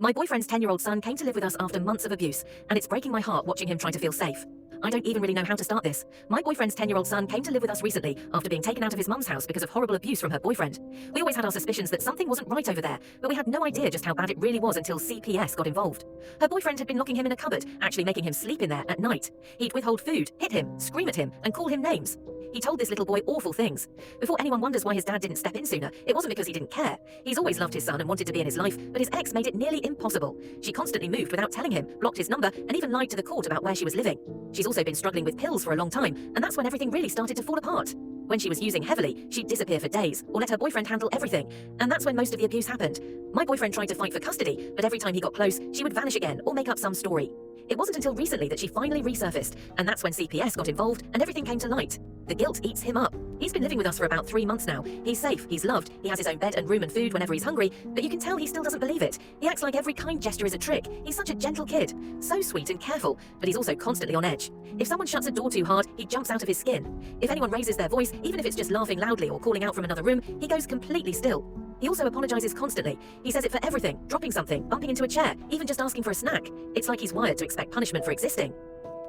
My boyfriend's 10-year-old son came to live with us after months of abuse, and it's breaking my heart watching him try to feel safe. I don't even really know how to start this. My boyfriend's 10-year-old son came to live with us recently after being taken out of his mum's house because of horrible abuse from her boyfriend. We always had our suspicions that something wasn't right over there, but we had no idea just how bad it really was until CPS got involved. Her boyfriend had been locking him in a cupboard, actually making him sleep in there at night. He'd withhold food, hit him, scream at him, and call him names. He told this little boy awful things. Before anyone wonders why his dad didn't step in sooner, it wasn't because he didn't care. He's always loved his son and wanted to be in his life, but his ex made it nearly impossible. She constantly moved without telling him, blocked his number, and even lied to the court about where she was living. She's also been struggling with pills for a long time, and that's when everything really started to fall apart. When she was using heavily, she'd disappear for days, or let her boyfriend handle everything, and that's when most of the abuse happened. My boyfriend tried to fight for custody, but every time he got close, she would vanish again or make up some story. It wasn't until recently that she finally resurfaced, and that's when CPS got involved and everything came to light. The guilt eats him up. He's been living with us for about 3 months now. He's safe, he's loved, he has his own bed and room and food whenever he's hungry, but you can tell he still doesn't believe it. He acts like every kind gesture is a trick. He's such a gentle kid, so sweet and careful, but he's also constantly on edge. If someone shuts a door too hard, he jumps out of his skin. If anyone raises their voice, even if it's just laughing loudly or calling out from another room, he goes completely still. He also apologizes constantly. He says it for everything, dropping something, bumping into a chair, even just asking for a snack. It's like he's wired to expect punishment for existing.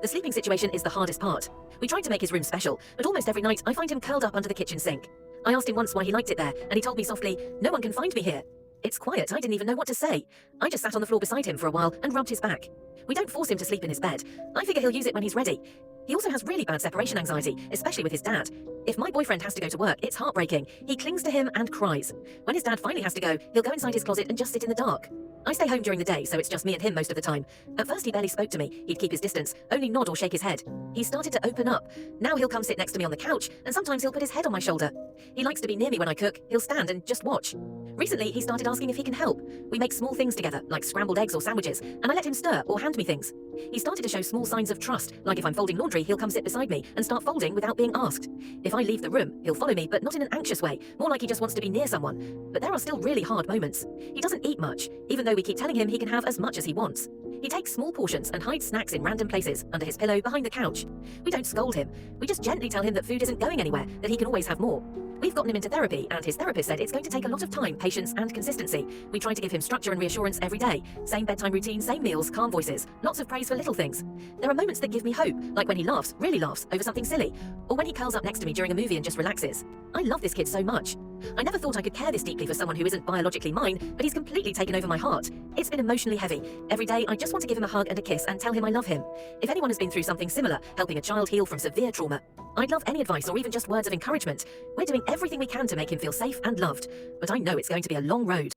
The sleeping situation is the hardest part. We tried to make his room special, but almost every night I find him curled up under the kitchen sink. I asked him once why he liked it there, and he told me softly, "No one can find me here." It's quiet, I didn't even know what to say. I just sat on the floor beside him for a while and rubbed his back. We don't force him to sleep in his bed. I figure he'll use it when he's ready. He also has really bad separation anxiety, especially with his dad. If my boyfriend has to go to work, it's heartbreaking. He clings to him and cries. When his dad finally has to go, he'll go inside his closet and just sit in the dark. I stay home during the day, so it's just me and him most of the time. At first, he barely spoke to me. He'd keep his distance, only nod or shake his head. He started to open up. Now he'll come sit next to me on the couch, and sometimes he'll put his head on my shoulder. He likes to be near me when I cook. He'll stand and just watch. Recently, he started asking if he can help. We make small things together, like scrambled eggs or sandwiches, and I let him stir or hand me things. He started to show small signs of trust, like if I'm folding laundry, he'll come sit beside me and start folding without being asked. If I leave the room, he'll follow me, but not in an anxious way, more like he just wants to be near someone. But there are still really hard moments. He doesn't eat much, even though we keep telling him he can have as much as he wants. He takes small portions and hides snacks in random places, under his pillow, behind the couch. We don't scold him. We just gently tell him that food isn't going anywhere, that he can always have more. We've gotten him into therapy, and his therapist said it's going to take a lot of time, patience, and consistency. We try to give him structure and reassurance every day. Same bedtime routine, same meals, calm voices, lots of praise for little things. There are moments that give me hope, like when he laughs, really laughs, over something silly, or when he curls up next to me during a movie and just relaxes. I love this kid so much. I never thought I could care this deeply for someone who isn't biologically mine, but he's completely taken over my heart. It's been emotionally heavy. Every day, I just want to give him a hug and a kiss and tell him I love him. If anyone has been through something similar, helping a child heal from severe trauma, I'd love any advice or even just words of encouragement. We're doing everything we can to make him feel safe and loved, but I know it's going to be a long road.